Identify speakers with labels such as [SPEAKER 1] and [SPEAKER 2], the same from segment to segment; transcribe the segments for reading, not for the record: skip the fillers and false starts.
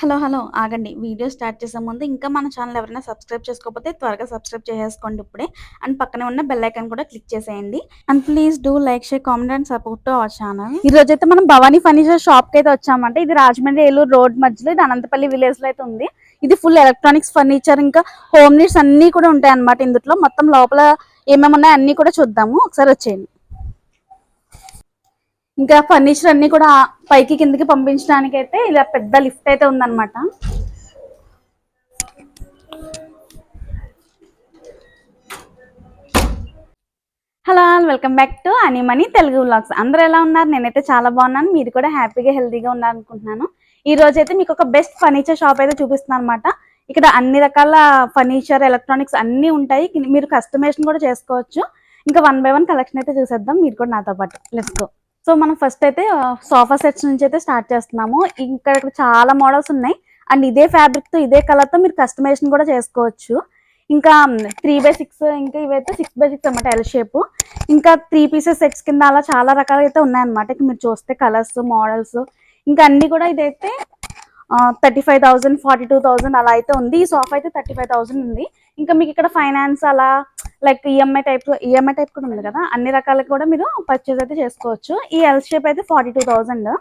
[SPEAKER 1] Hello hello ఆగండి. Video start చేసే ముందు ఇంకా మన ఛానల్ ఎవరైనా సబ్స్క్రైబ్ చేసుకోకపోతే త్వరగా సబ్స్క్రైబ్ చేసేసుకోండి ఇప్పుడే. అండ్ పక్కనే ఉన్న బెల్ ఐకాన్ కూడా క్లిక్ చేసేయండి. And please do like, share, comment and support to our channel. ఈ రోజైతే మనం భవానీ ఫర్నిచర్ షాప్కి అయితే వచ్చామంటే ఇది రాజమండ్రి ఏలూరు రోడ్ మధ్యలో, ఇది అనంతపల్లి విలేజ్ లో అయితే ఉంది. ఇది ఫుల్ ఎలక్ట్రానిక్స్ ఫర్నిచర్ ఇంకా హోమ్ నీడ్స్ అన్ని కూడా ఉంటాయి అన్నమాట. ఇందులో మొత్తం లోపల ఏమేమి ఉన్నాయో అన్ని కూడా చూద్దాము. ఒకసారి వచ్చేయండి. ఇంకా ఫర్నిచర్ అన్ని కూడా పైకి కిందకి పంపించడానికి అయితే ఇలా పెద్ద లిఫ్ట్ అయితే ఉందన్నమాట. Hello welcome back to Animani Telugu vlogs. అందరూ ఎలా ఉన్నారు? నేనైతే చాలా బాగున్నాను. మీరు కూడా హ్యాపీగా హెల్తీగా ఉన్నారనుకుంటున్నాను. ఈ రోజు అయితే మీకు ఒక బెస్ట్ ఫర్నిచర్ షాప్ అయితే చూపిస్తున్నాను అనమాట. ఇక్కడ అన్ని రకాల ఫర్నిచర్, ఎలక్ట్రానిక్స్ అన్నీ ఉంటాయి. మీరు కస్టమైజేషన్ కూడా చేసుకోవచ్చు. ఇంకా 1 by 1 కలెక్షన్ అయితే చూసేద్దాం మీరు కూడా నాతో పాటు. Let's go. సో మనం ఫస్ట్ అయితే సోఫా సెట్స్ నుంచి అయితే స్టార్ట్ చేస్తున్నాము. ఇక్కడ చాలా మోడల్స్ ఉన్నాయి. అండ్ ఇదే ఫ్యాబ్రిక్ తో ఇదే కలర్ తో మీరు కస్టమైజేషన్ కూడా చేసుకోవచ్చు. ఇంకా 3x6, ఇంకా ఇవైతే 6x6 అన్నమాట, ఎల్ షేప్. ఇంకా 3 పీసెస్ సెట్స్ కింద అలా చాలా రకాలు అయితే ఉన్నాయన్నమాట. మీరు చూస్తే కలర్స్, మోడల్స్ ఇంకా అన్ని కూడా ఇదైతే 35,000, 42,000 అలా అయితే ఉంది. ఈ సోఫా అయితే 35,000 ఉంది. ఇంకా మీకు ఇక్కడ ఫైనాన్స్ అలా లైక్ ఈఎంఐ టైప్ కూడా ఉంది కదా, అన్ని రకాలకు కూడా మీరు పర్చేస్ అయితే చేసుకోవచ్చు. ఈ ఎల్ షేప్ అయితే 42,000.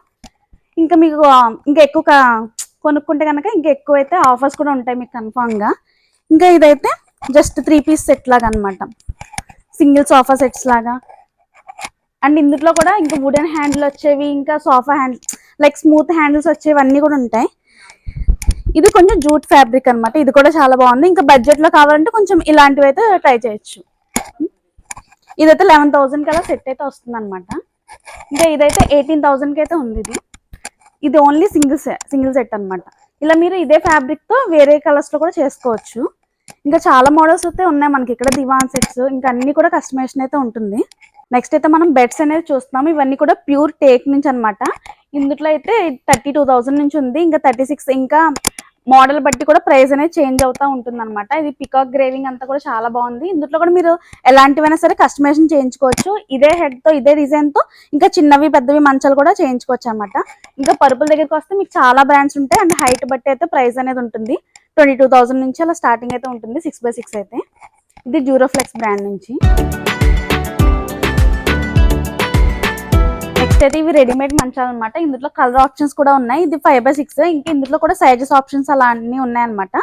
[SPEAKER 1] ఇంకా మీకు ఇంకా ఎక్కువ కొనుక్కుంటే కనుక ఇంకా ఎక్కువ అయితే ఆఫర్స్ కూడా ఉంటాయి మీకు కన్ఫామ్ గా. ఇంకా ఇదైతే జస్ట్ 3 పీస్ సెట్ లాగా అనమాట, సింగిల్ సోఫా సెట్స్ లాగా. అండ్ ఇందులో కూడా ఇంకా వుడెన్ హ్యాండిల్ వచ్చేవి, ఇంకా sofa handle like smooth handles వచ్చేవి అన్ని కూడా ఉంటాయి. ఇది కొంచెం జూట్ ఫ్యాబ్రిక్ అనమాట. ఇది కూడా చాలా బాగుంది. ఇంకా బడ్జెట్ లో కావాలంటే కొంచెం ఇలాంటివి అయితే ట్రై చేయొచ్చు. ఇదైతే 11,000 కదా సెట్ అయితే వస్తుంది అనమాట. ఇంకా ఇదైతే 18,000 కి అయితే ఉంది. ఇది ఓన్లీ సింగిల్ సెట్ అనమాట. ఇలా మీరు ఇదే ఫ్యాబ్రిక్ తో వేరే కలర్స్ లో కూడా చేసుకోవచ్చు. ఇంకా చాలా మోడల్స్ అయితే ఉన్నాయి మనకి ఇక్కడ. దివాన్ సెట్స్ ఇంకా అన్ని కూడా కస్టమైజేషన్ అయితే ఉంటుంది. నెక్స్ట్ అయితే మనం బెడ్స్ అనేది చూస్తున్నాం. ఇవన్నీ కూడా ప్యూర్ టేక్ నుంచి అనమాట. ఇందులో అయితే 32,000 నుంచి ఉంది. ఇంకా 36, ఇంకా మోడల్ బట్టి కూడా ప్రైస్ అనేది చేంజ్ అవుతూ ఉంటుంది అనమాట. ఇది పికాక్ గ్రేవింగ్ అంతా కూడా చాలా బాగుంది. ఇందులో కూడా మీరు ఎలాంటివైనా సరే కస్టమైజేషన్ చేయించుకోవచ్చు. ఇదే హెడ్ తో ఇదే డిజైన్ తో ఇంకా చిన్నవి పెద్దవి మంచాలు కూడా చేయించుకోవచ్చు అనమాట. ఇంకా పరుపుల దగ్గరికి వస్తే మీకు చాలా బ్రాండ్స్ ఉంటాయి. అండ్ హైట్ బట్టి అయితే ప్రైస్ అనేది ఉంటుంది. 22,000 నుంచి అలా స్టార్టింగ్ అయితే ఉంటుంది. 6x6 అయితే. ఇది డ్యూరోఫ్లెక్స్ బ్రాండ్ నుంచి. నెక్స్ట్ అయితే ఇవి రెడీమేడ్ మంచాలు అనమాట. ఇందులో కలర్ ఆప్షన్స్ కూడా ఉన్నాయి. ఇది 5x6. ఇంకా ఇందులో కూడా సైజెస్ ఆప్షన్స్ అలా అన్ని ఉన్నాయన్నమాట.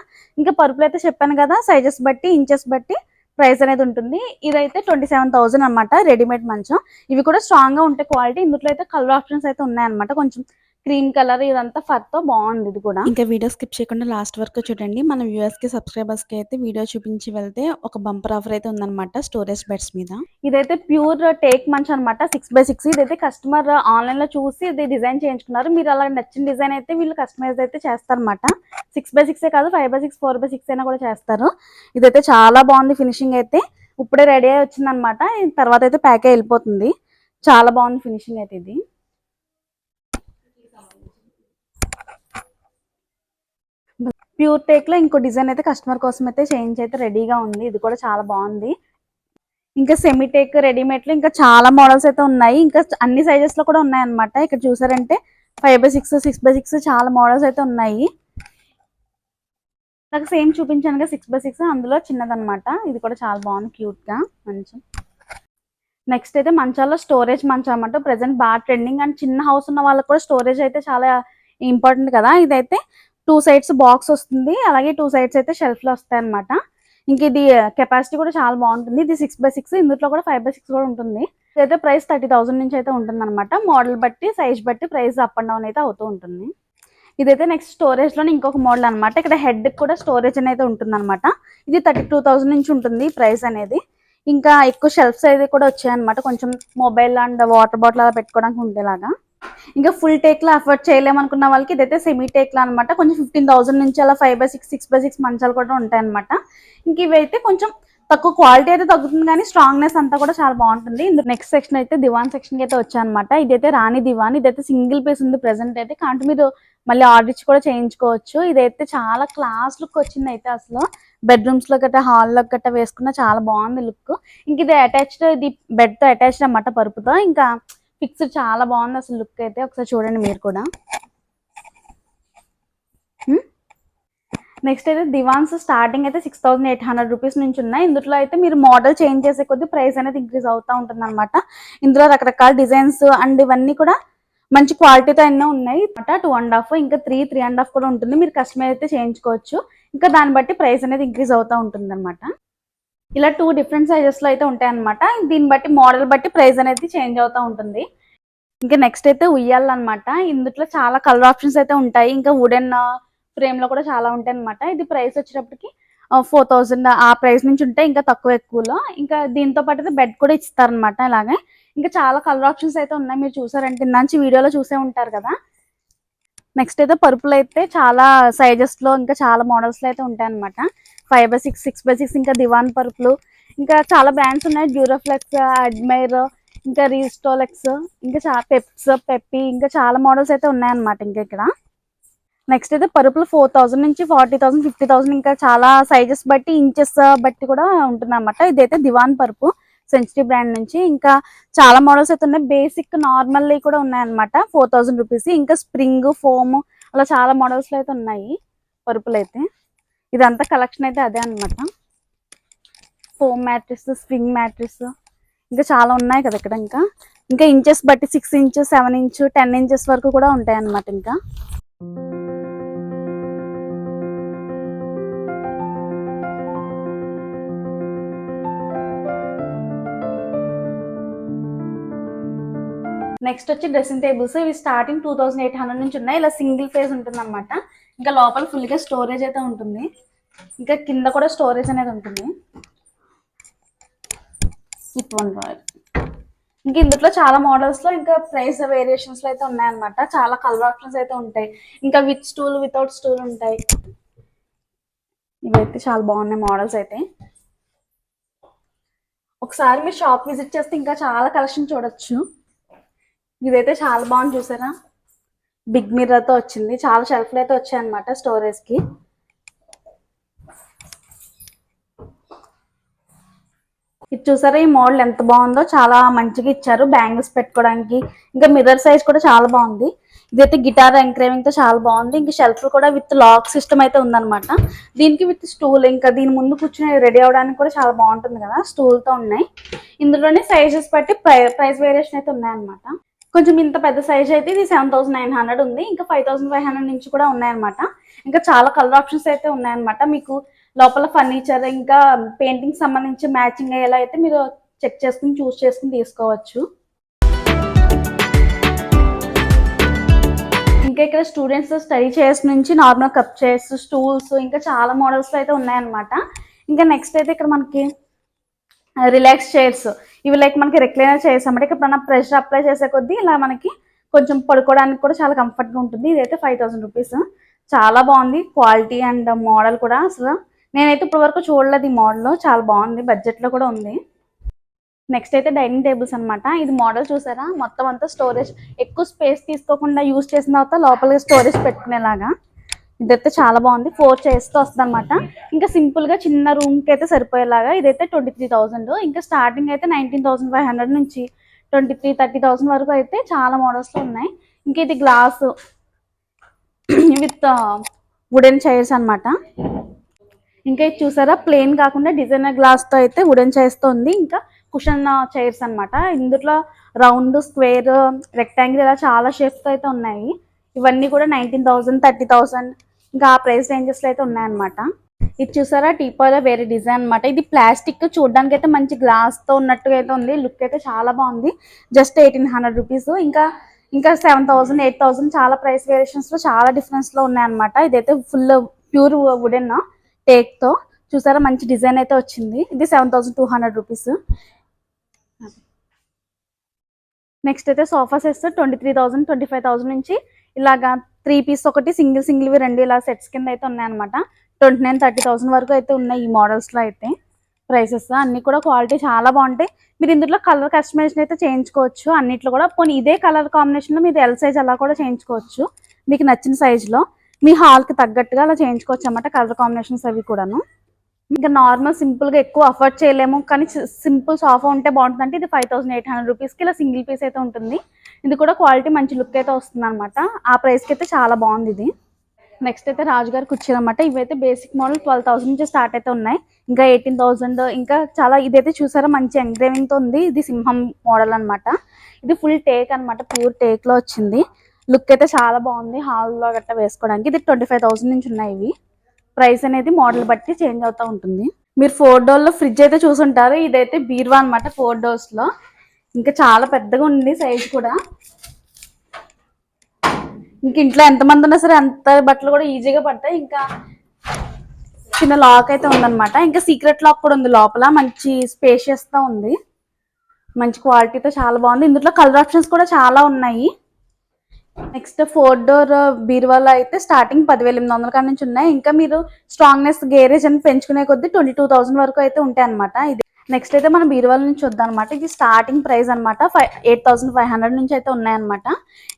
[SPEAKER 1] ఇంకా పరుపులు అయితే చెప్పాను కదా, సైజెస్ బట్టి ఇంచెస్ బట్టి ప్రైస్ అనేది ఉంటుంది. ఇదైతే 27,000 అనమాట రెడీమేడ్ మంచం. ఇవి కూడా స్ట్రాంగ్ గా ఉంటాయి క్వాలిటీ. ఇందులో అయితే కలర్ ఆప్షన్స్ అయితే ఉన్నాయన్నమాట. కొంచెం క్రీమ్ కలర్ ఇదంతా ఫర్ తో బాగుంది. ఇది కూడా ఇంకా వీడియో స్కిప్ చేయకుండా లాస్ట్ వరకు చూడండి. మన వ్యూవర్స్ కి, సబ్స్క్రైబర్స్ కి అయితే వీడియో చూపించి వెళ్తే ఒక బంపర్ ఆఫర్ అయితే ఉందన్నమాట స్టోరేజ్ బెడ్స్ మీద. ఇదైతే ప్యూర్ టేక్ మంచం అనమాట, 6x6. ఇదైతే కస్టమర్ ఆన్లైన్ లో చూసి ఇది డిజైన్ చేయించుకున్నారు. మీరు అలా నచ్చిన డిజైన్ అయితే వీళ్ళు కస్టమైజ్ అయితే చేస్తారనమాట. 6x6 కాదు, 5x6, 4x6 అయినా కూడా చేస్తారు. ఇదైతే చాలా బాగుంది. ఫినిషింగ్ అయితే ఇప్పుడే రెడీ అయి వచ్చింది అనమాట. తర్వాత అయితే ప్యాక్ అయి వెళ్ళిపోతుంది. చాలా బాగుంది ఫినిషింగ్ అయితే. ఇది ప్యూర్ టేక్ లో ఇంకో డిజైన్ అయితే కస్టమర్ కోసం అయితే చేంజ్ అయితే రెడీగా ఉంది. ఇది కూడా చాలా బాగుంది. ఇంకా సెమీ టేక్ రెడీమేడ్ లో ఇంకా చాలా మోడల్స్ అయితే ఉన్నాయి. ఇంకా అన్ని సైజెస్ లో కూడా ఉన్నాయి అనమాట. ఇక్కడ చూసారంటే 5x6, 6x6 చాలా మోడల్స్ అయితే ఉన్నాయి. నాకు సేమ్ చూపించాను కదా 6x6, అందులో చిన్నదనమాట. ఇది కూడా చాలా బాగుంది, క్యూట్ గా మంచం. నెక్స్ట్ అయితే మంచాల్లో స్టోరేజ్ మంచం అనమాట. ప్రెసెంట్ బాగా ట్రెండింగ్. అండ్ చిన్న హౌస్ ఉన్న వాళ్ళకి కూడా స్టోరేజ్ అయితే చాలా ఇంపార్టెంట్ కదా. ఇదైతే 2 సైడ్స్ బాక్స్ వస్తుంది, అలాగే 2 సైడ్స్ అయితే షెల్ఫ్ లో వస్తాయి అనమాట. ఇంక ఇది కెపాసిటీ కూడా చాలా బాగుంటుంది. ఇది 6x6, ఇందులో కూడా 5x6 కూడా ఉంటుంది. ఇదైతే ప్రైస్ 30,000 నుంచి అయితే ఉంటుంది అనమాట. మోడల్ బట్టి, సైజ్ బట్టి ప్రైస్ అప్ అండ్ డౌన్ అయితే అవుతూ ఉంటుంది. ఇదైతే నెక్స్ట్ స్టోరేజ్ లోనే ఇంకొక మోడల్ అనమాట. ఇక్కడ హెడ్ కూడా స్టోరేజ్ అనేది ఉంటుంది అనమాట. ఇది 32,000 నుంచి ఉంటుంది ప్రైస్ అనేది. ఇంకా ఎక్కువ షెల్ఫ్స్ అయితే కూడా వచ్చాయన్నమాట. కొంచెం మొబైల్ అండ్ వాటర్ బాటిల్ అలా పెట్టుకోవడానికి ఉండేలాగా. ఇంకా ఫుల్ టేక్ లో అఫోర్డ్ చేయలేమనుకున్న వాళ్ళకి ఇదైతే సెమీ టేక్ లో అనమాట. కొంచెం 15,000 నుంచి అలా 5x6, 6x6 మంచాలు కూడా ఉంటాయి అనమాట. ఇంక ఇవైతే కొంచెం తక్కువ క్వాలిటీ అయితే తగ్గుతుంది, కానీ స్ట్రాంగ్నెస్ అంతా కూడా చాలా బాగుంటుంది. నెక్స్ట్ సెక్షన్ అయితే దివాన్ సెక్షన్ కి అయితే వచ్చాయన్నమాట. ఇదైతే రాణి దివాన్. ఇదైతే సింగిల్ పీస్ ఉంది ప్రెసెంట్ అయితే. కాబట్టి మీరు మళ్ళీ ఆర్డర్ ఇచ్చి కూడా చేయించుకోవచ్చు. ఇదైతే చాలా క్లాస్ లుక్ వచ్చింది అయితే అసలు. బెడ్రూమ్స్ లో గట్రా, హాల్లో గట్రా వేసుకున్న చాలా బాగుంది లుక్. ఇంక ఇది అటాచ్డ్, ఇది బెడ్ తో అటాచ్డ్ అన్నమాట పరుపుతో. ఇంకా ఫిక్స్డ్ చాలా బాగుంది అసలు లుక్ అయితే. ఒకసారి చూడండి మీరు కూడా. నెక్స్ట్ అయితే దివాన్స్ స్టార్టింగ్ అయితే 6800 రూపీస్ నుంచి ఉన్నాయి. ఇందులో అయితే మీరు మోడల్ చేంజ్ చేసే కొద్దీ ప్రైస్ అనేది ఇంక్రీజ్ అవుతూ ఉంటుంది అనమాట. ఇందులో రకరకాల డిజైన్స్ అండ్ ఇవన్నీ కూడా మంచి క్వాలిటీతో అన్నీ ఉన్నాయి. 2.5 ఇంకా 3.5 కూడా ఉంటుంది. మీరు కస్టమైజ్ అయితే చేయించుకోవచ్చు. ఇంకా దాన్ని బట్టి ప్రైస్ అనేది ఇంక్రీజ్ అవుతూ ఉంటుంది అనమాట. ఇలా 2 డిఫరెంట్ సైజెస్ లో అయితే ఉంటాయి అనమాట. దీన్ని బట్టి మోడల్ బట్టి ప్రైస్ అనేది చేంజ్ అవుతూ ఉంటుంది. ఇంకా నెక్స్ట్ అయితే ఉయ్యాలు అనమాట. ఇందులో చాలా కలర్ ఆప్షన్స్ అయితే ఉంటాయి. ఇంకా వుడెన్ ఫ్రేమ్ లో కూడా చాలా ఉంటాయి అనమాట. ఇది ప్రైస్ వచ్చేటప్పటికి 4000 ఆ ప్రైస్ నుంచి ఉంటాయి, ఇంకా తక్కువ ఎక్కువలో. ఇంకా దీంతో పాటు అయితే బెడ్ కూడా ఇస్తారనమాట. ఇలాగే ఇంకా చాలా కలర్ ఆప్షన్స్ అయితే ఉన్నాయి. మీరు చూసారంటే మంచి వీడియోలో చూసే ఉంటారు కదా. నెక్స్ట్ అయితే పరుపులు అయితే చాలా సైజెస్ లో ఇంకా చాలా మోడల్స్ లో అయితే ఉంటాయి అనమాట. 5x6, 6x6 ఇంకా దివాన్ పరుపులు, ఇంకా చాలా బ్రాండ్స్ ఉన్నాయి. డ్యూరోఫ్లెక్స్, అడ్మైర్, ఇంకా రీస్టోలెక్స్, ఇంకా పెప్పి, ఇంకా చాలా మోడల్స్ అయితే ఉన్నాయన్నమాట. ఇంకా ఇక్కడ నెక్స్ట్ అయితే పరుపులు 4000 నుంచి 40,000, 50,000 ఇంకా చాలా సైజెస్ బట్టి ఇంచెస్ బట్టి కూడా ఉంటుంది అనమాట. ఇదైతే దివాన్ పరుపు సెంచరీ బ్రాండ్ నుంచి. ఇంకా చాలా మోడల్స్ అయితే ఉన్నాయి. బేసిక్ నార్మల్ కూడా ఉన్నాయన్నమాట. 4000 రూపీస్. ఇంకా స్ప్రింగ్, ఫోమ్ అలా చాలా మోడల్స్ లో అయితే ఉన్నాయి పరుపులు అయితే. ఇదంతా కలెక్షన్ అయితే అదే అనమాట. ఫోమ్ మ్యాట్రిస్, స్ప్రింగ్ మ్యాట్రిస్ ఇంకా చాలా ఉన్నాయి కదా ఇక్కడ. ఇంకా ఇంచెస్ బట్టి 6 ఇంచెస్, 7 ఇంచ్, 10 ఇంచెస్ వరకు కూడా ఉంటాయి అన్నమాట. ఇంకా నెక్స్ట్ వచ్చి డ్రెస్సింగ్ టేబుల్స్. ఇవి స్టార్టింగ్ 2800 నుంచి ఉన్నాయి. ఇలా సింగిల్ ఫేజ్ ఉంటుంది అనమాట. ఇంకా లోపల ఫుల్ గా స్టోరేజ్ అయితే ఉంటుంది. ఇంకా కింద కూడా స్టోరేజ్ అనేది ఉంటుంది. ఇంకా ఇందులో చాలా మోడల్స్ లో ఇంకా ప్రైస్ వేరియేషన్స్ లో అయితే ఉన్నాయన్నమాట. చాలా కలర్ ఆప్షన్స్ అయితే ఉంటాయి. ఇంకా విత్ స్టూల్, వితౌట్ స్టూల్ ఉంటాయి. ఇవైతే చాలా బాగున్నాయి మోడల్స్ అయితే. ఒకసారి మీరు షాప్ విజిట్ చేస్తే ఇంకా చాలా కలెక్షన్ చూడొచ్చు. ఇదైతే చాలా బాగుంది చూసారా. బిగ్ మిర్రర్ తో వచ్చింది. చాలా షెల్ఫ్లు అయితే వచ్చాయి అనమాట స్టోరేజ్ కి. ఇది చూసారా, ఈ మోడల్ ఎంత బాగుందో. చాలా మంచిగా ఇచ్చారు బ్యాంగిల్స్ పెట్టుకోవడానికి. ఇంకా మిర్రర్ సైజ్ కూడా చాలా బాగుంది. ఇదైతే గిటార్ ఎంక్రేవింగ్ తో చాలా బాగుంది. ఇంకా షెల్ఫ్ కూడా విత్ లాక్ సిస్టమ్ అయితే ఉందన్నమాట. దీనికి విత్ స్టూల్, ఇంకా దీని ముందు కూర్చొని రెడీ అవడానికి కూడా చాలా బాగుంటుంది కదా. స్టూల్ తో ఉన్నాయి. ఇందులోనే సైజెస్ బట్టి ప్రైస్ వేరియేషన్ అయితే ఉన్నాయన్నమాట. కొంచెం ఇంత పెద్ద సైజ్ అయితే ఇది 7900 ఉంది. ఇంకా 5500 నుంచి కూడా ఉన్నాయన్నమాట. ఇంకా చాలా కలర్ ఆప్షన్స్ అయితే ఉన్నాయన్నమాట. మీకు లోపల ఫర్నిచర్ ఇంకా పెయింటింగ్ సంబంధించి మ్యాచింగ్ అయ్యేలా అయితే మీరు చెక్ చేసుకుని చూస్ చేసుకుని తీసుకోవచ్చు. ఇంకా ఇక్కడ స్టూడెంట్స్ స్టడీ చైర్స్ నుంచి నార్మల్ కప్ చైర్స్, స్టూల్స్ ఇంకా చాలా మోడల్స్ అయితే ఉన్నాయన్నమాట. ఇంకా నెక్స్ట్ అయితే ఇక్కడ మనకి రిలాక్స్ చైర్స్. ఇవి లైక్ మనకి రెక్లైనర్ చైర్స్ అన్నమాట. ఇక్కడ మనం ప్రెషర్ అప్లై చేసే కొద్దీ ఇలా మనకి కొంచెం పడుకోవడానికి కూడా చాలా కంఫర్ట్ గా ఉంటుంది. ఇదైతే 5000 రూపీస్. చాలా బాగుంది క్వాలిటీ అండ్ మోడల్ కూడా. అసలు నేనైతే ఇప్పటి వరకు చూడలేదు ఈ మోడల్. చాలా బాగుంది, బడ్జెట్ లో కూడా ఉంది. నెక్స్ట్ అయితే డైనింగ్ టేబుల్స్ అనమాట. ఇది మోడల్ చూసారా, మొత్తం అంతా స్టోరేజ్, ఎక్కువ స్పేస్ తీసుకోకుండా యూజ్ చేసిన తర్వాత లోపల స్టోరేజ్ పెట్టుకునేలాగా. ఇదైతే చాలా బాగుంది. 4 చైర్స్ తో వస్తుంది అనమాట. ఇంకా సింపుల్ గా చిన్న రూమ్ కి అయితే సరిపోయేలాగా. ఇదైతే 23,000. ఇంకా స్టార్టింగ్ అయితే 19,500 నుంచి 23,30,000 వరకు అయితే చాలా మోడల్స్ లో ఉన్నాయి. ఇంకా ఇది గ్లాస్ విత్ వుడెన్ చైర్స్ అనమాట. ఇంకా ఇది చూసారా, ప్లెయిన్ కాకుండా డిజైనర్ గ్లాస్ తో అయితే వుడెన్ చైర్స్ తో ఉంది. ఇంకా కుషన్ చైర్స్ అనమాట. ఇందులో రౌండ్, స్క్వేర్, రెక్టాంగిల్ ఇలా చాలా షేప్స్ తో అయితే ఉన్నాయి. ఇవన్నీ కూడా 19,000, 30,000 ఇంకా ఆ ప్రైస్ రేంజెస్ లో అయితే ఉన్నాయన్నమాట. ఇది చూసారా, టీపాయ్లో వేరే డిజైన్ అనమాట. ఇది ప్లాస్టిక్, చూడడానికి అయితే మంచి గ్లాస్ తో ఉన్నట్టుగా అయితే ఉంది. లుక్ అయితే చాలా బాగుంది. Just 1800 rupees. ఇంకా 7,000, 8,000 చాలా ప్రైస్ వేరియేషన్స్ లో చాలా డిఫరెన్స్ లో ఉన్నాయన్నమాట. ఇదైతే ఫుల్ ప్యూర్ వుడెన్ టేక్ తో చూసారా, మంచి డిజైన్ అయితే వచ్చింది. ఇది 7,200 రూపీస్. నెక్స్ట్ అయితే సోఫా సెట్స్ 23,000, 25,000 నుంచి ఇలాగా 3 పీస్ ఒకటి, సింగిల్వి 2 ఇలా సెట్స్ కింద అయితే ఉన్నాయన్నమాట. 29,000, 30,000 వరకు అయితే ఉన్నాయి ఈ మోడల్స్ లో అయితే. ప్రైసెస్ అన్ని కూడా క్వాలిటీ చాలా బాగుంటాయి. మీరు ఇందులో కలర్ కస్టమైజేషన్ అయితే చేయించుకోవచ్చు అన్నిట్లో కూడా. పోనీ ఇదే కలర్ కాంబినేషన్ లో మీరు ఎల్ సైజ్ అలా కూడా చేయించుకోవచ్చు. మీకు నచ్చిన సైజ్ లో మీ హాల్ కి తగ్గట్టుగా అలా చేయించుకోవచ్చు అన్నమాట. కలర్ కాంబినేషన్స్ అవి కూడాను. ఇంకా నార్మల్ సింపుల్ గా ఎక్కువ అఫోర్డ్ చేయలేము కానీ సింపుల్ సోఫా ఉంటే బాగుంటుంది అంటే ఇది 5,800 రూపీస్ కి ఇలా సింగిల్ పీస్ అయితే ఉంటుంది. ఇది కూడా క్వాలిటీ మంచి లుక్ అయితే వస్తుంది అనమాట. ఆ ప్రైస్ కి అయితే చాలా బాగుంది ఇది. నెక్స్ట్ అయితే రాజుగారి కుర్చీలు అనమాట. ఇవైతే బేసిక్ మోడల్ 12,000 నుంచి స్టార్ట్ అయితే ఉన్నాయి. ఇంకా 18,000 ఇంకా చాలా. ఇదైతే చూసారా మంచి ఎంగ్రేవింగ్ తో ఉంది. ఇది సింహం మోడల్ అనమాట. ఇది ఫుల్ టేక్ అనమాట, ప్యూర్ టేక్ లో వచ్చింది. లుక్ అయితే చాలా బాగుంది. హాల్లో గట్రా వేసుకోవడానికి. ఇది 25,000 నుంచి ఉన్నాయి ఇవి. ప్రైస్ అనేది మోడల్ బట్టి చేంజ్ అవుతూ ఉంటుంది. మీరు 4 డోర్ లో ఫ్రిడ్జ్ అయితే చూసుంటారు. ఇదైతే బీరువా అనమాట 4 డోర్స్ లో. ఇంకా చాలా పెద్దగా ఉంది సైజ్ కూడా. ఇంక ఇంట్లో ఎంతమంది ఉన్నా సరే అంత బట్టలు కూడా ఈజీగా పడతాయి. ఇంకా చిన్న లాక్ అయితే ఉందన్నమాట. ఇంకా సీక్రెట్ లాక్ కూడా ఉంది లోపల. మంచి స్పేషియస్ గా ఉంది. మంచి క్వాలిటీతో చాలా బాగుంది. ఇందులో కలర్ ఆప్షన్స్ కూడా చాలా ఉన్నాయి. నెక్స్ట్ 4 డోర్ బీరువాలో అయితే స్టార్టింగ్ 10,800 కాడ నుంచి ఉన్నాయి. ఇంకా మీరు స్ట్రాంగ్నెస్ గేరేజ్ అని పెంచుకునే కొద్దీ 22,000 వరకు అయితే ఉంటాయి అనమాట. ఇది నెక్స్ట్ అయితే మనం బీరువాల నుంచి వద్దాం అనమాట. ఇది స్టార్టింగ్ ప్రైస్ అనమాట. 8,500 నుంచి అయితే ఉన్నాయన్నమాట.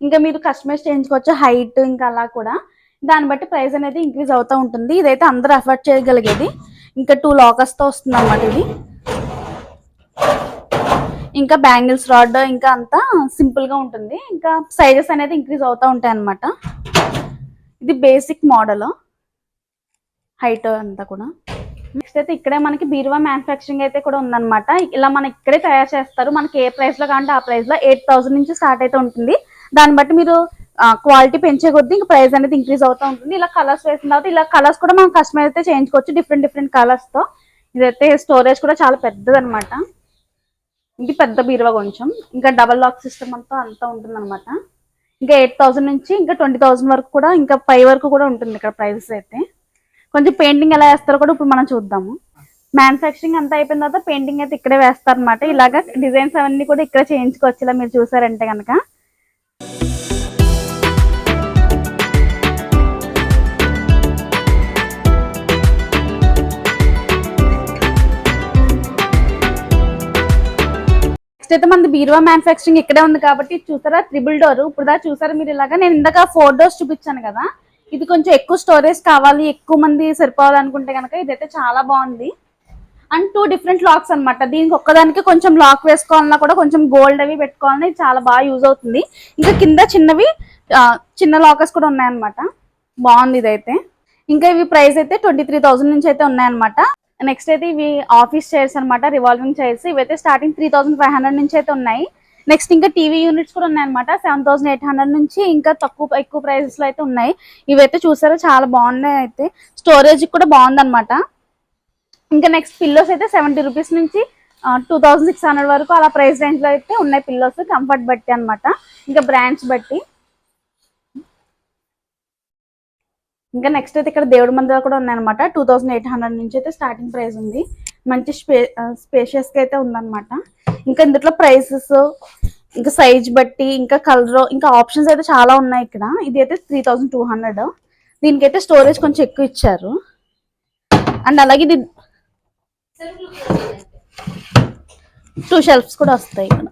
[SPEAKER 1] ఇంకా మీరు కస్టమైజ్ చేయించుకోవచ్చు హైట్ ఇంకా అలా కూడా. దాన్ని బట్టి ప్రైస్ అనేది ఇంక్రీజ్ అవుతూ ఉంటుంది. ఇదైతే అందరూ అఫోర్డ్ చేయగలిగేది. ఇంకా 2 లాకర్స్ తో వస్తుంది అనమాట ఇది. ఇంకా బ్యాంగిల్స్ రాడ్ ఇంకా అంతా సింపుల్ గా ఉంటుంది. ఇంకా సైజెస్ అనేది ఇంక్రీజ్ అవుతూ ఉంటాయి అనమాట. ఇది బేసిక్ మోడల్ హైట్ అంతా కూడా. నెక్స్ట్ అయితే ఇక్కడే మనకి బీరువా మ్యానుఫ్యాక్చరింగ్ అయితే కూడా ఉందన్నమాట. ఇలా మనకి ఇక్కడే తయారు చేస్తారు. మనకి ఏ ప్రైస్ లో కావాలంటే ఆ ప్రైస్ లో 8,000 నుంచి స్టార్ట్ అయితే ఉంటుంది. దాన్ని బట్టి మీరు క్వాలిటీ పెంచే కొద్దీ ఇంకా ప్రైస్ అనేది ఇంక్రీజ్ అవుతూ ఉంటుంది. ఇలా కలర్స్ వేసిన తర్వాత ఇలా కలర్స్ కూడా మనం కస్టమైజ్ అయితే చేయించుకోవచ్చు డిఫరెంట్ డిఫరెంట్ కలర్స్ తో. ఇదైతే స్టోరేజ్ కూడా చాలా పెద్దది అనమాట. ఇది పెద్ద బీరువా కొంచెం. ఇంకా డబల్ లాక్ సిస్టమ్ అంతా ఉంటుంది అనమాట. ఇంకా 8,000 నుంచి ఇంకా 20,000 వరకు కూడా ఇంకా 5 వరకు కూడా ఉంటుంది ఇక్కడ ప్రైసెస్ అయితే. కొంచెం పెయింటింగ్ ఎలా వేస్తారో కూడా ఇప్పుడు మనం చూద్దాము. మ్యానుఫ్యాక్చరింగ్ అంతా అయిపోయిన తర్వాత పెయింటింగ్ అయితే ఇక్కడే వేస్తారనమాట. ఇలాగా డిజైన్స్ అవన్నీ కూడా ఇక్కడ చేయించుకోవచ్చు ఇలా మీరు చూసారంటే కనుక. నెక్స్ట్ అయితే మన బీరువా మ్యానుఫ్యాక్చరింగ్ ఇక్కడే ఉంది కాబట్టి చూసారా ట్రిపుల్ డోర్. ఇప్పుడు చూసారా మీరు ఇలాగా. నేను ఇందాక 4 డోర్స్ చూపించాను కదా. ఇది కొంచెం ఎక్కువ స్టోరేజ్ కావాలి, ఎక్కువ మంది సరిపోవాలనుకుంటే కనుక ఇదైతే చాలా బాగుంది. అండ్ 2 డిఫరెంట్ లాక్స్ అనమాట. దీనికి ఒక్కదానికి కొంచెం లాక్ వేసుకోవాలన్నా కూడా కొంచెం గోల్డ్ అవి పెట్టుకోవాలన్నా ఇది చాలా బాగా యూజ్ అవుతుంది. ఇంకా కింద చిన్నవి చిన్న లాకర్స్ కూడా ఉన్నాయన్నమాట. బాగుంది ఇదైతే. ఇంకా ఇవి ప్రైస్ అయితే 23,000 నుంచి అయితే ఉన్నాయన్నమాట. నెక్స్ట్ అయితే ఇవి ఆఫీస్ చైర్స్ అనమాట, రివాల్వింగ్ చైర్స్. ఇవైతే స్టార్టింగ్ 3,500 నుంచి అయితే ఉన్నాయి. నెక్స్ట్ ఇంకా టీవీ యూనిట్స్ కూడా ఉన్నాయన్నమాట. 7,800 నుంచి ఇంకా ఎక్కువ ప్రైసెస్ లో అయితే ఉన్నాయి. ఇవైతే చూసారా చాలా బాగున్నాయి. అయితే స్టోరేజ్ కూడా బాగుందన్నమాట. ఇంకా నెక్స్ట్ పిల్లోస్ అయితే 70 రూపీస్ నుంచి 2,600 వరకు అలా ప్రైస్ రేంజ్ లో అయితే ఉన్నాయి పిల్లోస్. కంఫర్ట్ బట్టి అనమాట, ఇంకా బ్రాండ్స్ బట్టి. ఇంకా నెక్స్ట్ అయితే ఇక్కడ దేవుడి మందిరాలు కూడా ఉన్నాయన్నమాట. 2,800 నుంచి అయితే స్టార్టింగ్ ప్రైస్ ఉంది. మంచి స్పేషియస్ గా అయితే ఉందన్నమాట. ఇంకా ఇందులో ప్రైసెస్ ఇంకా సైజ్ బట్టి ఇంకా కలర్ ఇంకా ఆప్షన్స్ అయితే చాలా ఉన్నాయి ఇక్కడ. ఇది అయితే 3,200. దీనికైతే స్టోరేజ్ కొంచెం ఎక్కువ ఇచ్చారు. అండ్ అలాగే ఇది 2 షెల్ఫ్స్ కూడా వస్తాయి ఇక్కడ.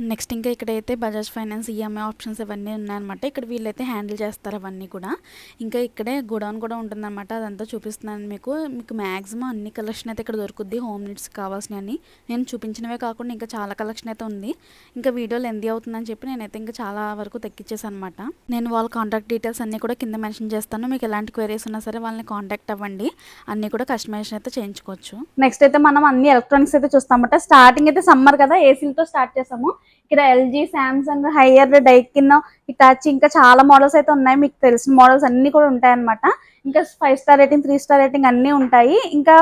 [SPEAKER 1] నెక్స్ట్ ఇంకా ఇక్కడైతే బజాజ్ ఫైనాన్స్ ఈఎంఐ ఆప్షన్స్ ఇవన్నీ ఉన్నాయన్నమాట. ఇక్కడ వీళ్ళైతే హ్యాండిల్ చేస్తారు అవన్నీ కూడా. ఇంకా ఇక్కడే గోడౌన్ కూడా ఉంటుందన్నమాట. అదంతా చూపిస్తున్నాను మీకు. మ్యాక్సిమం అన్ని కలెక్షన్ అయితే ఇక్కడ దొరుకుద్ది. హోమ్ నీడ్స్ కావాల్సినవి నేను చూపించినవే కాకుండా ఇంకా చాలా కలెక్షన్ అయితే ఉంది. ఇంకా వీడియో లెంతీ అవుతుందని చెప్పి నేనైతే ఇంకా చాలా వరకు తగ్గించేసాను అనమాట. నేను వాళ్ళ కాంటాక్ట్ డీటెయిల్స్ అన్నీ కూడా కింద మెన్షన్ చేస్తాను. మీకు ఎలాంటి క్వైరీస్ ఉన్నా సరే వాళ్ళని కాంటాక్ట్ అవ్వండి. అన్నీ కూడా కస్టమైజేషన్ అయితే చేయించుకోవచ్చు. నెక్స్ట్ అయితే మనం అన్ని ఎలక్ట్రానిక్స్ అయితే చూస్తామన్నమాట. స్టార్టింగ్ అయితే సమ్మర్ కదా, ఏసీలతో స్టార్ట్ చేసాము. ఇక్కడ LG, Samsung, hire, Daikin, Hitachi ఇంకా చాలా మోడల్స్ అయితే ఉన్నాయి. మీకు తెలిసిన మోడల్స్ అన్ని కూడా ఉంటాయి అనమాట. ఇంకా 5 స్టార్ రేటింగ్, 3 స్టార్ రేటింగ్ అన్ని ఉంటాయి. ఇంకా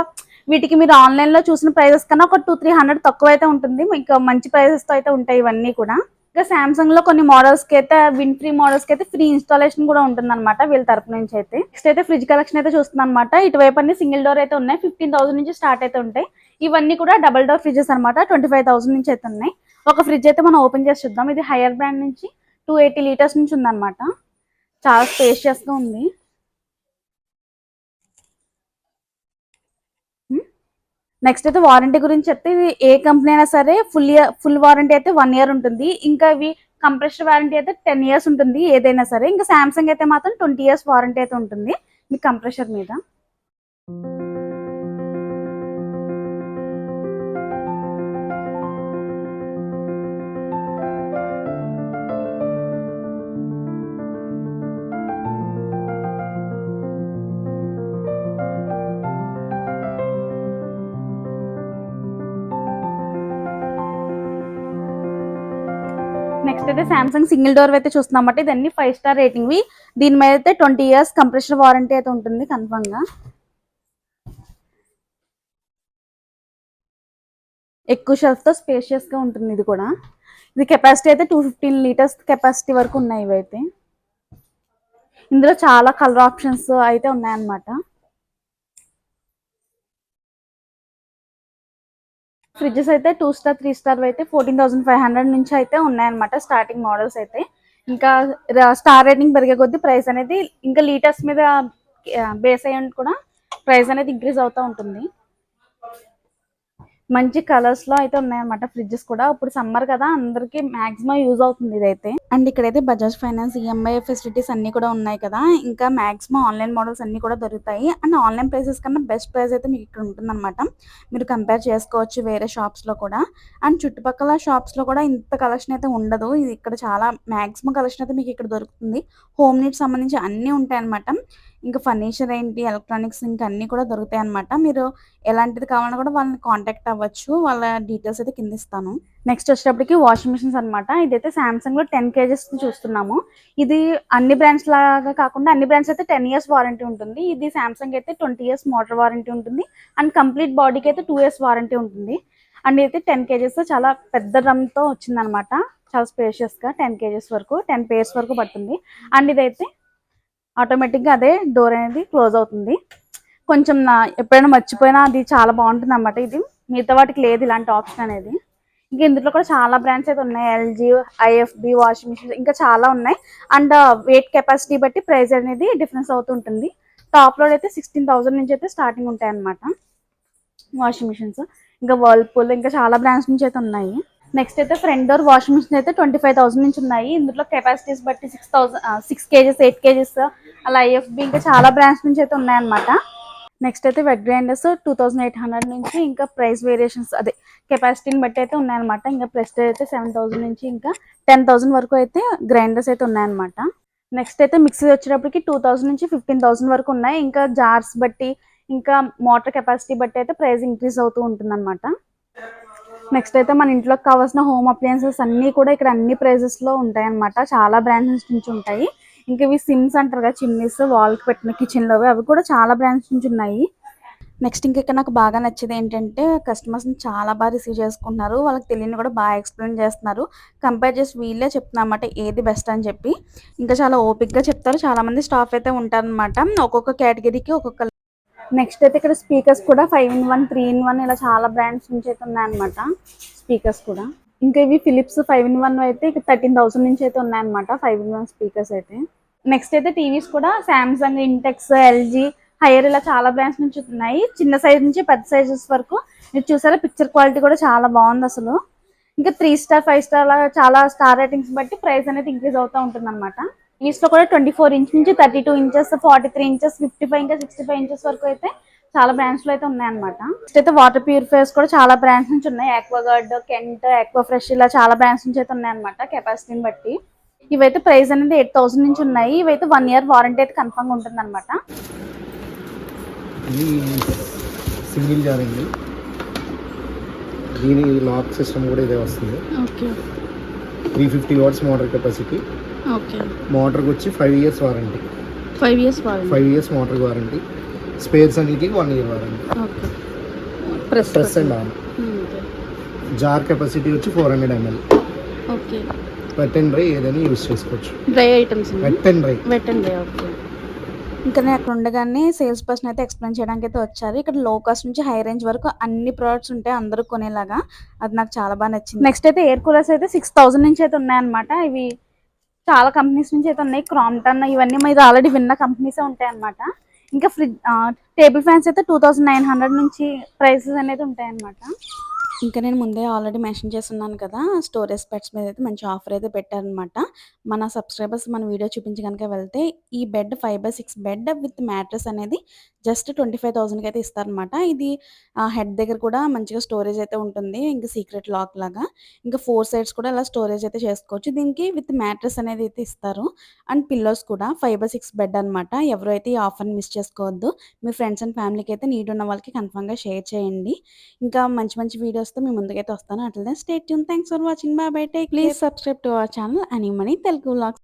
[SPEAKER 1] వీటికి మీరు ఆన్లైన్ లో చూసిన ప్రైజెస్ కన్నా ఒక 200-300 తక్కువ అయితే ఉంటుంది. ఇంకా మంచి ప్రైజెస్ తో అయితే ఉంటాయి ఇవన్నీ కూడా. ఇంకా శాంసంగ్ లో కొన్ని మోడల్స్ కి అయితే విన్ ఫ్రీ మోడల్స్ కి అయితే ఫ్రీ ఇన్స్టాలేషన్ కూడా ఉంటుంది అనమాట వీళ్ళ తరపు నుంచి అయితే. నెక్స్ట్ అయితే ఫ్రిడ్జ్ కలెక్షన్ అయితే చూస్తున్నాం అనమాట. ఇటువైపు అన్ని సింగిల్ డోర్ అయితే ఉన్నాయి. 15,000 నుంచి స్టార్ట్ అయితే ఉంటాయి. ఇవన్నీ కూడా డబల్ డోర్ ఫ్రిడ్జెస్ అనమాట. 25,000 నుంచి అయితే ఉన్నాయి. ఒక ఫ్రిడ్జ్ అయితే మనం ఓపెన్ చేసి చూద్దాం. ఇది హైయర్ బ్రాండ్ నుంచి 280 లీటర్స్ నుంచి ఉందన్నమాట. చాలా స్పేషియస్ గా ఉంది. నెక్స్ట్ అయితే వారంటీ గురించి చెప్తే ఇది ఏ కంపెనీ అయినా సరే ఫుల్ వారంటీ అయితే 1 ఇయర్ ఉంటుంది. ఇంకా ఇవి కంప్రెసర్ వారంటీ అయితే 10 ఇయర్స్ ఉంటుంది ఏదైనా సరే. ఇంకా సామ్సంగ్ అయితే మాత్రం 20 ఇయర్స్ వారంటీ అయితే ఉంటుంది మీ కంప్రెసర్ మీద. నెక్స్ట్ అయితే సామ్సంగ్ సింగిల్ డోర్ అయితే చూస్తున్నాం అన్నమాట. ఇదన్నీ 5 స్టార్ రేటింగ్. దీని మీద అయితే 20 years కంప్రెషన్ వారంటీ అయితే ఉంటుంది కన్ఫర్మ్ గా. ఎక్కువ షెల్ఫ్ తో స్పేషియస్ గా ఉంటుంది ఇది కూడా. ఇది కెపాసిటీ అయితే 215 లీటర్స్ కెపాసిటీ వరకు ఉన్నాయి ఇవైతే. ఇందులో చాలా కలర్ ఆప్షన్స్ అయితే ఉన్నాయన్నమాట. ఫ్రిడ్జెస్ అయితే 2 స్టార్ 3 స్టార్ అయితే 14,500 నుంచి అయితే ఉన్నాయన్నమాట స్టార్టింగ్ మోడల్స్ అయితే. ఇంకా స్టార్ రేటింగ్ పెరిగే కొద్దీ ప్రైస్ అనేది ఇంకా లీటర్స్ మీద బేస్ అయ్యి కూడా ప్రైస్ అనేది ఇంక్రీజ్ అవుతూ ఉంటుంది. మంచి కలర్స్ లో అయితే ఉన్నాయన్నమాట ఫ్రిడ్జెస్ కూడా. ఇప్పుడు సమ్మర్ కదా, అందరికి మాక్సిమం యూజ్ అవుతుంది ఇదైతే. అండ్ ఇక్కడైతే బజాజ్ ఫైనాన్స్ ఈఎంఐ ఫెసిలిటీస్ అన్ని కూడా ఉన్నాయి కదా. ఇంకా మాక్సిమం ఆన్లైన్ మోడల్స్ అన్ని కూడా దొరుకుతాయి. అండ్ ఆన్లైన్ ప్రైసెస్ కన్నా బెస్ట్ ప్రైస్ అయితే మీకు ఇక్కడ ఉంటుంది అనమాట. మీరు కంపేర్ చేసుకోవచ్చు వేరే షాప్స్ లో కూడా. అండ్ చుట్టుపక్కల షాప్స్ లో కూడా ఇంత కలెక్షన్ అయితే ఉండదు. ఇది ఇక్కడ చాలా మాక్సిమం కలెక్షన్ అయితే మీకు ఇక్కడ దొరుకుతుంది. హోమ్ నీడ్స్ సంబంధించి అన్ని ఉంటాయి అనమాట. ఇంకా ఫర్నిచర్ ఏంటి, ఎలక్ట్రానిక్స్ ఇంకా అన్ని కూడా దొరుకుతాయి అనమాట. మీరు ఎలాంటిది కావాలన్నా కూడా వాళ్ళని కాంటాక్ట్ అవ్వచ్చు. వాళ్ళ డీటెయిల్స్ అయితే కింద ఇస్తాను. నెక్స్ట్ వచ్చేటప్పటికి వాషింగ్ మిషన్స్ అనమాట. ఇదైతే సామ్సంగ్ లో 10 kgs చూస్తున్నాము. ఇది అన్ని బ్రాండ్స్ లాగా కాకుండా అన్ని బ్రాండ్స్ అయితే 10 years వారంటీ ఉంటుంది. ఇది సామ్సంగ్ అయితే 20 years మోటార్ వారంటీ ఉంటుంది. అండ్ కంప్లీట్ బాడీకి అయితే 2 years వారంటీ ఉంటుంది. అండ్ అయితే 10 kgs చాలా పెద్ద డ్రమ్ తో వచ్చింది అనమాట. చాలా స్పేషియస్ గా 10 kgs వరకు 10 pairs వరకు పడుతుంది. అండ్ ఇదైతే ఆటోమేటిక్ గా అదే డోర్ అనేది క్లోజ్ అవుతుంది. కొంచెం ఎప్పుడైనా మర్చిపోయినా అది చాలా బాగుంటుంది అన్నమాట. ఇది మిగతా వాటికి లేదు ఇలాంటి ఆప్షన్ అనేది. ఇంకా ఇందులో కూడా చాలా బ్రాండ్స్ అయితే ఉన్నాయి. ఎల్జీ, ఐఎఫ్బి వాషింగ్ మిషన్ ఇంకా చాలా ఉన్నాయి. అండ్ వెయిట్ కెపాసిటీ బట్టి ప్రైస్ అనేది డిఫరెన్స్ అవుతుంటుంది. టాప్ లోడ్ అయితే 16,000 నుంచి అయితే స్టార్టింగ్ ఉంటాయి అన్నమాట వాషింగ్ మిషన్స్. ఇంకా వర్ల్పూల్ ఇంకా చాలా బ్రాండ్స్ నుంచి అయితే ఉన్నాయి. నెక్స్ట్ అయితే ఫ్రంట్ డోర్ వాషింగ్ మిషన్ అయితే 25,000 నుంచి ఉన్నాయి. ఇందులో కెపాసిటీస్ బట్టి 6 kgs 8 kgs అలా ఐఎఫ్బి ఇంకా చాలా బ్రాండ్స్ నుంచి అయితే ఉన్నాయన్నమాట. నెక్స్ట్ అయితే వెట్ గ్రైండర్స్ 2,800 నుంచి ఇంకా ప్రైస్ వేరియేషన్స్ అదే కెపాసిటీని బట్టి అయితే ఉన్నాయన్నమాట. ఇంకా ప్రెస్టేజ్ అయితే 7,000 నుంచి ఇంకా 10,000 వరకు అయితే గ్రైండర్స్ అయితే ఉన్నాయన్నమాట. నెక్స్ట్ అయితే మిక్సీ వచ్చేటప్పటికి 2,000 నుంచి 15,000 వరకు ఉన్నాయి. ఇంకా జార్స్ బట్టి ఇంకా మోటార్ కెపాసిటీ బట్టి అయితే ప్రైస్ ఇంక్రీజ్ అవుతూ ఉంటుంది అనమాట. నెక్స్ట్ అయితే మన ఇంట్లోకి కావాల్సిన హోమ్ అప్లయన్సెస్ అన్ని కూడా ఇక్కడ అన్ని ప్రైజెస్ లో ఉంటాయి అనమాట. చాలా బ్రాండ్స్ నుంచి ఉంటాయి. ఇంకా ఇవి సిమ్స్ అంటారు కదా, చిమ్నీస్ వాల్కి పెట్టిన కిచెన్ లో అవి కూడా చాలా బ్రాండ్స్ నుంచి ఉన్నాయి. నెక్స్ట్ ఇంకా ఇక్కడ నాకు బాగా నచ్చేది ఏంటంటే కస్టమర్స్ ని చాలా బాగా రిసీవ్ చేసుకుంటున్నారు. వాళ్ళకి తెలియని కూడా బాగా ఎక్స్ప్లెయిన్ చేస్తున్నారు. కంపేర్ చేసి వీళ్ళే చెప్తున్నమాట ఏది బెస్ట్ అని చెప్పి. ఇంకా చాలా ఓపిక్ గా చెప్తారు. చాలా మంది స్టాఫ్ అయితే ఉంటారనమాట. ఒక్కొక్క కేటగిరీకి ఒక్కొక్క. నెక్స్ట్ అయితే ఇక్కడ స్పీకర్స్ కూడా 5-in-1 3-in-1 ఇలా చాలా బ్రాండ్స్ నుంచి అయితే ఉన్నాయన్నమాట స్పీకర్స్ కూడా. ఇంకా ఇవి ఫిలిప్స్ 5-in-1 అయితే ఇక్కడ 13,000 నుంచి అయితే ఉన్నాయన్నమాట 5-in-1 స్పీకర్స్ అయితే. నెక్స్ట్ అయితే టీవీస్ కూడా సామ్సంగ్, ఇంటెక్స్, ఎల్జీ, హైయర్ ఇలా చాలా బ్రాండ్స్ నుంచి ఉన్నాయి. చిన్న సైజ్ నుంచి పెద్ద సైజెస్ వరకు. మీరు చూసారా పిక్చర్ క్వాలిటీ కూడా చాలా బాగుంది అసలు. ఇంకా 3 స్టార్ 5 స్టార్ చాలా స్టార్ రేటింగ్స్ బట్టి ప్రైస్ అనేది ఇంక్రీజ్ అవుతూ ఉంటుంది అనమాట. టీవీస్ లో కూడా 24 ఇంచ్ నుంచి 32 ఇంచెస్ 43 ఇంచెస్ 55 ఇంకా 65 ఇంచెస్ వరకు అయితే చాలా బ్రాండ్స్ లో అయితే ఉన్నాయన్నమాట. నెక్స్ట్ అయితే వాటర్ ప్యూరిఫైర్స్ కూడా చాలా బ్రాండ్స్ నుంచి ఉన్నాయి. ఆక్వాగార్డ్, కెంట్, ఆక్వా ఫ్రెష్ ఇలా చాలా బ్రాండ్స్ నుంచి అయితే ఉన్నాయన్నమాట కెపాసిటీని బట్టి. ఇవైతే ప్రైస్ అనేది 8,000 నుంచి ఉన్నాయి. ఇవైతే 1 year వారంటీ అయితే కన్ఫర్మ్ ఉంటుంది అనమాట.
[SPEAKER 2] సింగిల్ జార్ అండి. దీని లాక్ సిస్టమ్ కూడా ఇదే వస్తుంది.
[SPEAKER 1] Okay.
[SPEAKER 2] 350 watts motor capacity.
[SPEAKER 1] Okay.
[SPEAKER 2] మోటార్కి వచ్చి 5 years warranty.
[SPEAKER 1] 5 years warranty.
[SPEAKER 2] 5 years motor warranty. Spares అన్నిటికి 1 year warranty.
[SPEAKER 1] Okay.
[SPEAKER 2] Press and on. Jar capacity వచ్చి 400 ml.
[SPEAKER 1] Okay.
[SPEAKER 2] Wet and dry ఏదైనా యూజ్ చేసుకోవచ్చు.
[SPEAKER 1] Dry items.
[SPEAKER 2] Wet and dry.
[SPEAKER 1] Okay. ఇంకా నేను అక్కడ ఉండగానే సేల్స్ పర్సన్ అయితే ఎక్స్ప్లెయిన్ చేయడానికి అయితే వచ్చారు. ఇక్కడ లో కాస్ట్ నుంచి హై రేంజ్ వరకు అన్ని ప్రొడక్ట్స్ ఉంటాయి అందరూ కొనేలాగా. అది నాకు చాలా బాగా నచ్చింది. నెక్స్ట్ అయితే ఎయిర్ కూలర్స్ అయితే 6,000 నుంచి అయితే ఉన్నాయన్నమాట. ఇవి చాలా కంపెనీస్ నుంచి అయితే ఉన్నాయి. క్రాంప్టన్ ఇవన్నీ మీరు ఆల్రెడీ విన్న కంపెనీసే ఉంటాయి అన్నమాట. ఇంకా ఫ్రిడ్జ్ టేబుల్ ఫ్యాన్స్ అయితే 2,900 నుంచి ప్రైసెస్ అనేది ఉంటాయి అన్నమాట. ఇంకా నేను ముందే ఆల్రెడీ మెన్షన్ చేస్తున్నాను కదా, స్టోరేజ్ స్పెట్స్ మీద అయితే మంచి ఆఫర్ అయితే పెట్టారనమాట. మన సబ్స్క్రైబర్స్ మన వీడియో చూపించి కనుక వెళ్తే ఈ బెడ్ 5/6 బెడ్ విత్ మ్యాట్రెస్ అనేది జస్ట్ 25,000కి అయితే ఇస్తారనమాట. ఇది హెడ్ దగ్గర కూడా మంచిగా స్టోరేజ్ అయితే ఉంటుంది. ఇంకా సీక్రెట్ లాక్ లాగా. ఇంకా 4 సైడ్స్ కూడా ఇలా స్టోరేజ్ అయితే చేసుకోవచ్చు. దీనికి విత్ మ్యాట్రెస్ అనేది అయితే ఇస్తారు. అండ్ పిల్లోస్ కూడా 5/6 బెడ్ అనమాట. ఎవరైతే ఈ ఆఫర్ని మిస్ చేసుకోవద్దు. మీ ఫ్రెండ్స్ అండ్ ఫ్యామిలీకి అయితే నీడ్ ఉన్న వాళ్ళకి కన్ఫర్మ్గా షేర్ చేయండి. ఇంకా మంచి మంచి వీడియోస్ వీడియోస్తో మీ ముందుకైతే వస్తాను. అట్లనే stay tune. Thanks for watching. Bye bye. Take please subscribe to our channel అని మనీ తెలుగు వ్లాగ్స్.